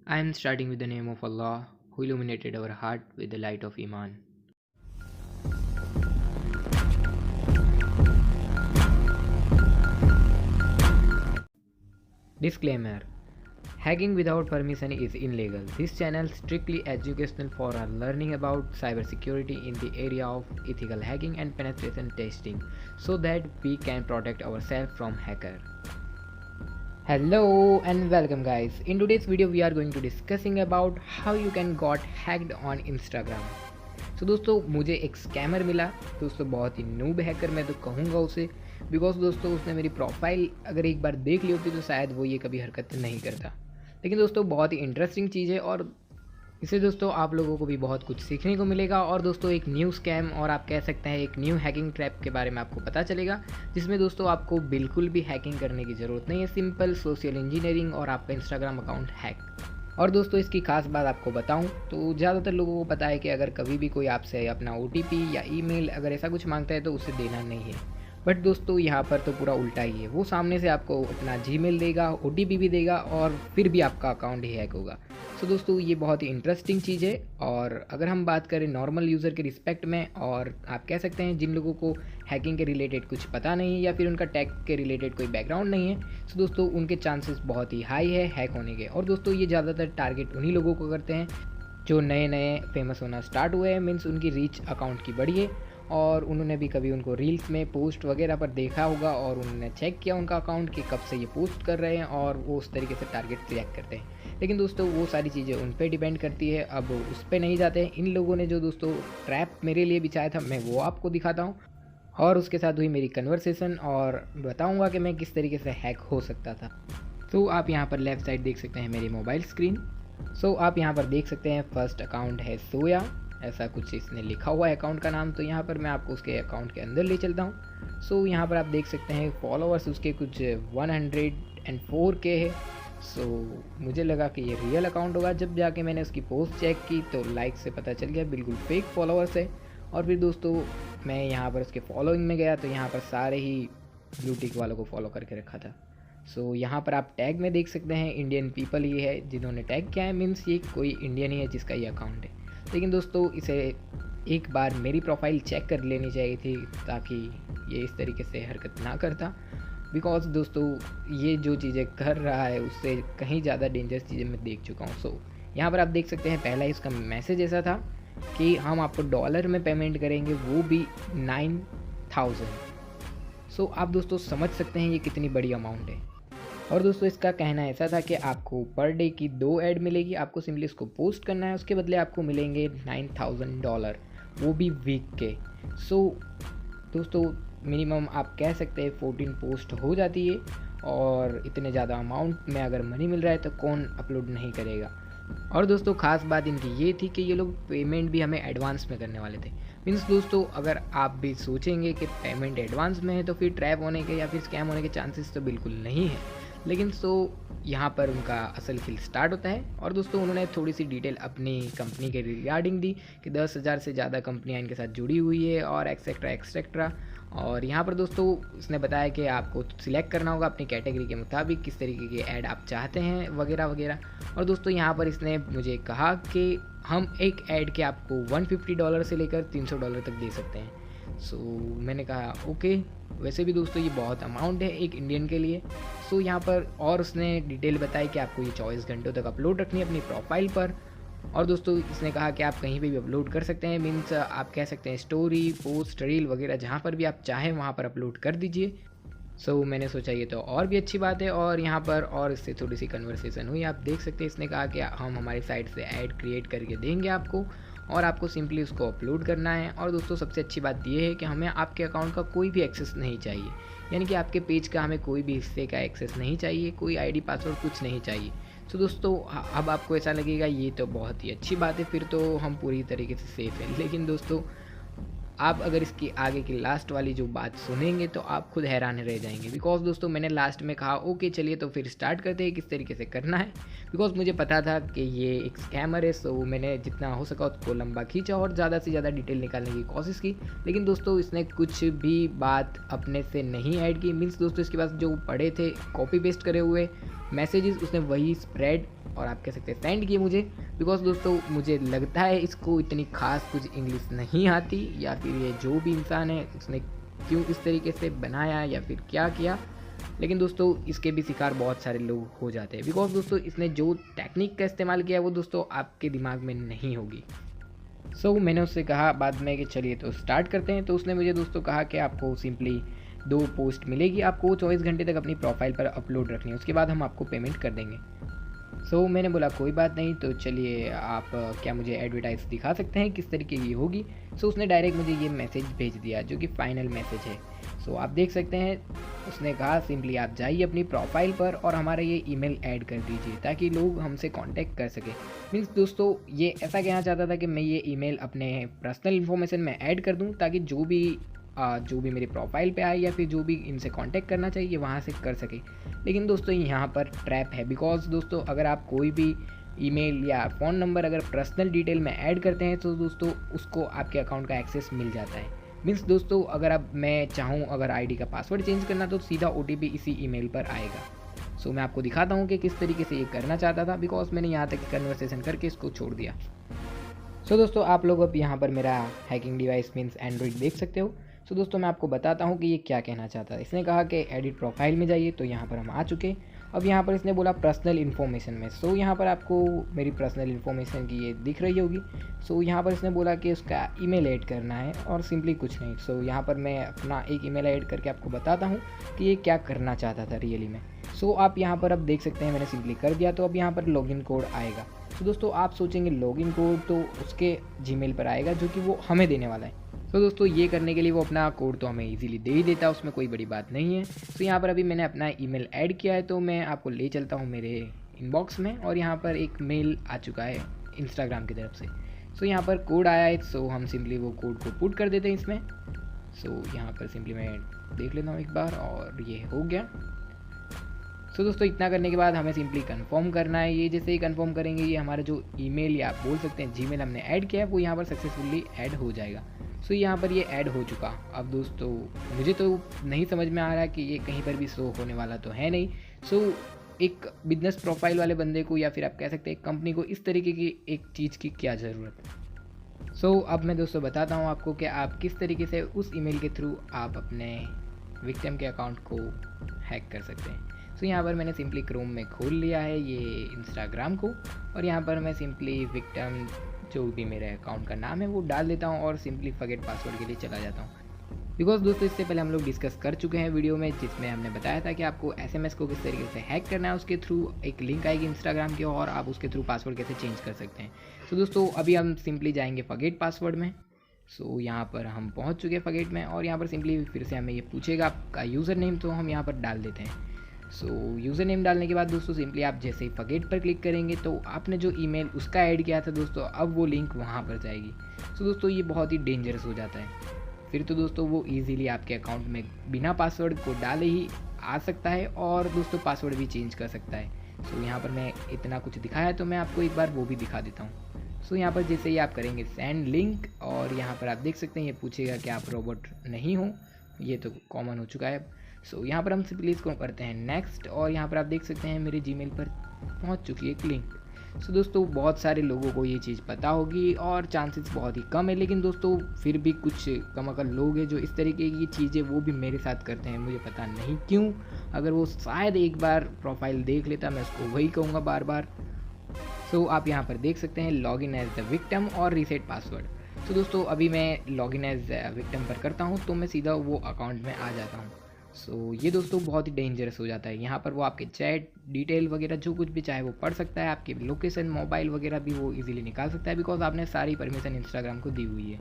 I am starting with the name of Allah, who illuminated our heart with the light of Iman. Disclaimer: hacking without permission is illegal. This channel is strictly educational for our learning about cybersecurity in the area of ethical hacking and penetration testing so that we can protect ourselves from hacker. Hello and welcome guys. In today's video we are going to discussing about how you can got hacked on Instagram. तो दोस्तों मुझे एक scammer मिला दोस्तों, बहुत ही noob hacker मैं तो कहूँगा उसे, बिकॉज दोस्तों उसने मेरी प्रोफाइल अगर एक बार देख ली होती तो शायद वो ये कभी हरकत नहीं करता। लेकिन दोस्तों बहुत ही इंटरेस्टिंग चीज़ है और इससे दोस्तों आप लोगों को भी बहुत कुछ सीखने को मिलेगा। और दोस्तों एक न्यू स्कैम और आप कह सकते हैं एक न्यू हैकिंग ट्रैप के बारे में आपको पता चलेगा, जिसमें दोस्तों आपको बिल्कुल भी हैकिंग करने की ज़रूरत नहीं है। सिंपल सोशल इंजीनियरिंग और आपका इंस्टाग्राम अकाउंट हैक। और दोस्तों इसकी खास बात आपको बताऊं तो ज़्यादातर लोगों को पता है कि अगर कभी भी कोई आपसे अपना OTP या ईमेल अगर ऐसा कुछ मांगता है तो उसे देना नहीं है। बट दोस्तों यहाँ पर तो पूरा उल्टा ही है, वो सामने से आपको अपना जीमेल देगा, OTP भी देगा और फिर भी आपका अकाउंट ही हैक होगा। तो दोस्तों ये बहुत ही इंटरेस्टिंग चीज़ है। और अगर हम बात करें नॉर्मल यूज़र के रिस्पेक्ट में, और आप कह सकते हैं जिन लोगों को हैकिंग के रिलेटेड कुछ पता नहीं है या फिर उनका टेक के रिलेटेड कोई बैकग्राउंड नहीं है, तो दोस्तों उनके चांसेस बहुत ही हाई है हैक होने के। और दोस्तों ये ज़्यादातर टारगेट उन्हीं लोगों को करते हैं जो नए नए फेमस होना स्टार्ट हुए हैं, मीन्स उनकी रीच अकाउंट की बढ़ी है और उन्होंने भी कभी उनको रील्स में पोस्ट वगैरह पर देखा होगा और उन्होंने चेक किया उनका अकाउंट कि कब से ये पोस्ट कर रहे हैं और वो उस तरीके से टारगेट सिलेक्ट करते हैं। लेकिन दोस्तों वो सारी चीज़ें उन पर डिपेंड करती है, अब उस पर नहीं जाते हैं। इन लोगों ने जो दोस्तों ट्रैप मेरे लिए बिछाया था मैं वो आपको दिखाता हूँ और उसके साथ हुई मेरी कन्वर्सेशन और बताऊँगा कि मैं किस तरीके से हैक हो सकता था। तो आप यहाँ पर लेफ़्ट साइड देख सकते हैं मेरी मोबाइल स्क्रीन। सो आप यहाँ पर देख सकते हैं फर्स्ट अकाउंट है सोया, ऐसा कुछ इसने लिखा हुआ है अकाउंट का नाम। तो यहाँ पर मैं आपको उसके अकाउंट के अंदर ले चलता हूँ। सो यहाँ पर आप देख सकते हैं फॉलोअर्स उसके कुछ 104K है। सो मुझे लगा कि ये रियल अकाउंट होगा। जब जाके मैंने उसकी पोस्ट चेक की तो लाइक से पता चल गया बिल्कुल फेक फॉलोअर्स है। और फिर दोस्तों मैं यहाँ पर उसके फॉलोइंग में गया तो यहाँ पर सारे ही ब्लू टिक वालों को फॉलो करके रखा था। सो यहाँ पर आप टैग में देख सकते हैं इंडियन पीपल ही है जिन्होंने टैग किया है, मीन्स ये कोई इंडियन ही है जिसका ये अकाउंट है। लेकिन दोस्तों इसे एक बार मेरी प्रोफाइल चेक कर लेनी चाहिए थी ताकि ये इस तरीके से हरकत ना करता, बिकॉज दोस्तों ये जो चीज़ें कर रहा है उससे कहीं ज़्यादा डेंजरस चीज़ें मैं देख चुका हूँ। सो यहाँ पर आप देख सकते हैं पहला इसका मैसेज ऐसा था कि हम आपको डॉलर में पेमेंट करेंगे, वो भी 9000। सो आप दोस्तों समझ सकते हैं ये कितनी बड़ी अमाउंट है। और दोस्तों इसका कहना ऐसा था कि आपको पर डे की 2 ऐड मिलेगी, आपको सिंपली इसको पोस्ट करना है, उसके बदले आपको मिलेंगे $9000, वो भी वीक के। सो दोस्तों मिनिमम आप कह सकते हैं 14 पोस्ट हो जाती है और इतने ज़्यादा अमाउंट में अगर मनी मिल रहा है तो कौन अपलोड नहीं करेगा। और दोस्तों ख़ास बात इनकी ये थी कि ये लोग पेमेंट भी हमें एडवांस में करने वाले थे। मीन्स दोस्तों अगर आप भी सोचेंगे कि पेमेंट एडवांस में है तो फिर ट्रैप होने के या फिर स्कैम होने के चांसेस तो बिल्कुल नहीं है। लेकिन यहाँ पर उनका असल खेल स्टार्ट होता है। और दोस्तों उन्होंने थोड़ी सी डिटेल अपनी कंपनी के रिगार्डिंग दी कि 10,000 से ज़्यादा कंपनियाँ इनके साथ जुड़ी हुई है और एक्सेट्रा एक्सेट्रा। और यहाँ पर दोस्तों उसने बताया कि आपको सिलेक्ट करना होगा अपनी कैटेगरी के मुताबिक किस तरीके के ऐड आप चाहते हैं वगैरह वगैरह। और दोस्तों यहाँ पर इसने मुझे कहा कि हम एक ऐड के आपको $150 से लेकर $300 तक दे सकते हैं। सो मैंने कहा ओके, वैसे भी दोस्तों ये बहुत अमाउंट है एक इंडियन के लिए। सो यहाँ पर और उसने डिटेल बताई कि आपको ये 24 घंटों तक अपलोड रखनी है अपनी प्रोफाइल पर। और दोस्तों इसने कहा कि आप कहीं पे भी अपलोड कर सकते हैं, मीन्स आप कह सकते हैं स्टोरी, पोस्ट, रील वगैरह जहाँ पर भी आप चाहें वहाँ पर अपलोड कर दीजिए। सो मैंने सोचा ये तो और भी अच्छी बात है। और यहाँ पर और इससे थोड़ी सी कन्वर्सेशन हुई, आप देख सकते हैं इसने कहा कि हम हमारी साइट से ऐड क्रिएट करके देंगे आपको और आपको सिंपली उसको अपलोड करना है। और दोस्तों सबसे अच्छी बात ये है कि हमें आपके अकाउंट का कोई भी एक्सेस नहीं चाहिए, यानी कि आपके पेज का हमें कोई भी हिस्से का एक्सेस नहीं चाहिए, कोई आईडी पासवर्ड कुछ नहीं चाहिए। तो दोस्तों अब आपको ऐसा लगेगा ये तो बहुत ही अच्छी बात है, फिर तो हम पूरी तरीके से सेफ़ हैं। लेकिन दोस्तों आप अगर इसकी आगे की लास्ट वाली जो बात सुनेंगे तो आप खुद हैरान रह जाएंगे। बिकॉज दोस्तों मैंने लास्ट में कहा ओके चलिए तो फिर स्टार्ट करते हैं किस तरीके से करना है। बिकॉज मुझे पता था कि ये एक स्कैमर है, सो मैंने जितना हो सका उसको लंबा खींचा और ज़्यादा से ज़्यादा डिटेल निकालने की कोशिश की। लेकिन दोस्तों इसने कुछ भी बात अपने से नहीं ऐड की। मीन्स दोस्तों इसके पास जो पड़े थे कॉपी पेस्ट करे हुए मैसेजेस उसने वही स्प्रेड और आप कह सकते हैं सेंड किए मुझे। बिकॉज दोस्तों मुझे लगता है इसको इतनी खास कुछ इंग्लिश नहीं आती, या फिर ये जो भी इंसान है उसने क्यों इस तरीके से बनाया या फिर क्या किया। लेकिन दोस्तों इसके भी शिकार बहुत सारे लोग हो जाते हैं। बिकॉज दोस्तों इसने जो टेक्निक का इस्तेमाल किया वो दोस्तों आपके दिमाग में नहीं होगी। सो मैंने उससे कहा बाद में कि चलिए तो स्टार्ट करते हैं। तो उसने मुझे दोस्तों कहा कि आपको सिंपली 2 पोस्ट मिलेगी, आपको 24 घंटे तक अपनी प्रोफाइल पर अपलोड रखनी है, उसके बाद हम आपको पेमेंट कर देंगे। सो मैंने बोला कोई बात नहीं, तो चलिए आप क्या मुझे एडवर्टाइज दिखा सकते हैं किस तरीके की होगी। सो उसने डायरेक्ट मुझे ये मैसेज भेज दिया जो कि फ़ाइनल मैसेज है। सो आप देख सकते हैं उसने कहा सिंपली आप जाइए अपनी प्रोफाइल पर और हमारा ये ईमेल ऐड कर दीजिए ताकि लोग हमसे कांटेक्ट कर सके। मीन्स दोस्तों ये ऐसा कहना चाहता था कि मैं ये ईमेल अपने पर्सनल इन्फॉर्मेशन में ऐड कर दूं ताकि जो भी मेरी प्रोफाइल पे आए या फिर जो भी इनसे कांटेक्ट करना चाहिए वहाँ से कर सके। लेकिन दोस्तों यहाँ पर ट्रैप है। बिकॉज दोस्तों अगर आप कोई भी ईमेल या फ़ोन नंबर अगर पर्सनल डिटेल में ऐड करते हैं तो दोस्तों उसको आपके अकाउंट का एक्सेस मिल जाता है। मीन्स दोस्तों अगर अब मैं चाहूँ अगर आईडी का पासवर्ड चेंज करना तो सीधा ओटीपी इसी ईमेल पर आएगा। सो मैं आपको दिखाता हूँ कि किस तरीके से ये करना चाहता था। बिकॉज मैंने यहाँ तक कन्वर्सेशन करके इसको छोड़ दिया। सो दोस्तों आप लोग अब यहाँ पर मेरा हैकिंग डिवाइस मीन्स एंड्रॉइड देख सकते हो। सो दोस्तों मैं आपको बताता हूँ कि ये क्या कहना चाहता है। इसने कहा कि एडिट प्रोफाइल में जाइए, तो यहाँ पर हम आ चुके। अब यहाँ पर इसने बोला पर्सनल इन्फॉर्मेशन में। सो यहाँ पर आपको मेरी पर्सनल इन्फॉर्मेशन की ये दिख रही होगी। सो यहाँ पर इसने बोला कि उसका ईमेल ऐड करना है और सिंपली कुछ नहीं। सो यहाँ पर मैं अपना एक ईमेल ऐड करके आपको बताता हूँ कि ये क्या करना चाहता था रियली में। सो आप यहाँ पर अब देख सकते हैं मैंने सिंपली कर दिया। तो अब यहाँ पर लॉगिन कोड आएगा। तो दोस्तों आप सोचेंगे लॉगिन कोड तो उसके जीमेल पर आएगा जो कि वो हमें देने वाला है। तो दोस्तों ये करने के लिए वो अपना कोड तो हमें इजीली दे ही देता है, उसमें कोई बड़ी बात नहीं है। तो यहाँ पर अभी मैंने अपना ईमेल ऐड किया है, तो मैं आपको ले चलता हूँ मेरे इनबॉक्स में और यहाँ पर एक मेल आ चुका है इंस्टाग्राम की तरफ से। सो यहाँ पर कोड आया है। सो हम सिंपली वो कोड को पुट कर देते हैं इसमें। सो यहाँ पर सिंपली मैं देख लेता हूँ एक बार और ये हो गया। सो दोस्तों इतना करने के बाद हमें सिंपली कंफर्म करना है। ये जैसे ही कंफर्म करेंगे ये हमारा जो ईमेल या आप बोल सकते हैं जीमेल हमने ऐड किया है वो यहाँ पर सक्सेसफुली ऐड हो जाएगा। सो यहाँ पर ये ऐड हो चुका। अब दोस्तों मुझे तो नहीं समझ में आ रहा कि ये कहीं पर भी शो होने वाला तो है नहीं। सो एक बिजनेस प्रोफाइल वाले बंदे को या फिर आप कह सकते हैं कंपनी को इस तरीके की एक चीज़ की क्या ज़रूरत है। सो अब मैं दोस्तों बताता हूँ आपको कि आप किस तरीके से उस ईमेल के थ्रू आप अपने विक्टिम के अकाउंट को हैक कर सकते हैं। सो यहाँ पर मैंने सिंपली क्रोम में खोल लिया है ये इंस्टाग्राम को और यहाँ पर मैं सिंपली विक्टिम जो भी मेरे अकाउंट का नाम है वो डाल देता हूँ और सिंपली फॉरगेट पासवर्ड के लिए चला जाता हूँ। बिकॉज दोस्तों इससे पहले हम लोग डिस्कस कर चुके हैं वीडियो में जिसमें हमने बताया था कि आपको एसएमएस को किस तरीके से हैक करना है। उसके थ्रू एक लिंक आएगी इंस्टाग्राम की और आप उसके थ्रू पासवर्ड कैसे चेंज कर सकते हैं। तो दोस्तों अभी हम सिंपली जाएंगे फॉरगेट पासवर्ड में। सो यहाँ पर हम पहुँच चुके हैं फॉरगेट में और यहाँ पर सिंपली फिर से हमें ये पूछेगा आपका यूज़र नेम, तो हम यहाँ पर डाल देते हैं। सो यूज़र नेम डालने के बाद दोस्तों सिंपली आप जैसे ही फॉरगेट पर क्लिक करेंगे तो आपने जो ईमेल उसका ऐड किया था दोस्तों अब वो लिंक वहाँ पर जाएगी। सो दोस्तों ये बहुत ही डेंजरस हो जाता है। फिर तो दोस्तों वो इजीली आपके अकाउंट में बिना पासवर्ड को डाले ही आ सकता है और दोस्तों पासवर्ड भी चेंज कर सकता है। सो यहाँ पर मैं इतना कुछ दिखाया है तो मैं आपको एक बार वो भी दिखा देता हूँ। सो यहाँ पर जैसे ही आप करेंगे सेंड लिंक और यहाँ पर आप देख सकते हैं ये पूछेगा कि आप रोबोट नहीं हो, ये तो कॉमन हो चुका है। सो यहाँ पर हम सिंपली इसको करते हैं नेक्स्ट और यहाँ पर आप देख सकते हैं मेरे जीमेल पर पहुँच चुकी है एक लिंक। सो दोस्तों बहुत सारे लोगों को ये चीज़ पता होगी और चांसेस बहुत ही कम है, लेकिन दोस्तों फिर भी कुछ कम अकल लोग हैं जो इस तरीके की चीज़ें वो भी मेरे साथ करते हैं। मुझे पता नहीं क्यों, अगर वो शायद एक बार प्रोफाइल देख लेता मैं उसको वही कहूँगा बार बार। सो आप यहाँ पर देख सकते हैं log in as the victim और रीसेट पासवर्ड। तो दोस्तों अभी मैं लॉग इन एज विक्टिम पर करता हूँ तो मैं सीधा वो अकाउंट में आ जाता हूँ। सो ये दोस्तों बहुत ही डेंजरस हो जाता है। यहाँ पर वो आपके चैट डिटेल वगैरह जो कुछ भी चाहे वो पढ़ सकता है, आपकी लोकेशन मोबाइल वगैरह भी वो इजीली निकाल सकता है बिकॉज आपने सारी परमिशन इंस्टाग्राम को दी हुई है।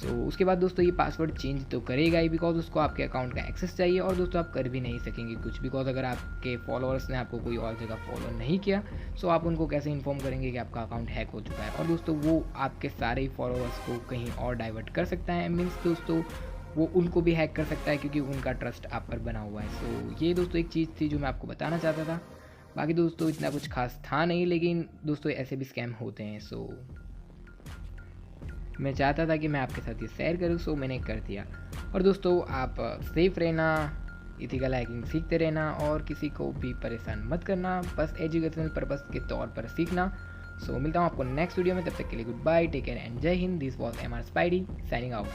उसके बाद दोस्तों ये पासवर्ड चेंज तो करेगा ही, बिकॉज उसको आपके अकाउंट का एक्सेस चाहिए और दोस्तों आप कर भी नहीं सकेंगे कुछ, बिकॉज अगर आपके फॉलोअर्स ने आपको कोई और जगह फॉलो नहीं किया सो आप उनको कैसे इन्फॉर्म करेंगे कि आपका अकाउंट हैक हो चुका है। और दोस्तों वो आपके सारे ही फॉलोअर्स को कहीं और डाइवर्ट कर सकता है, मीन्स दोस्तों वो उनको भी हैक कर सकता है क्योंकि उनका ट्रस्ट आप पर बना हुआ है। ये दोस्तों एक चीज़ थी जो मैं आपको बताना चाहता था। बाकी दोस्तों इतना कुछ खास था नहीं, लेकिन दोस्तों ऐसे भी स्कैम होते हैं। मैं चाहता था कि मैं आपके साथ ये शेयर करूँ, मैंने कर दिया। और दोस्तों आप सेफ रहना, इथिकल हैकिंग सीखते रहना और किसी को भी परेशान मत करना, बस एजुकेशनल पर्पस के तौर पर सीखना। मिलता हूँ आपको नेक्स्ट वीडियो में, तब तक के लिए goodbye, take care and Jai Hind. This was MR Spidey signing out.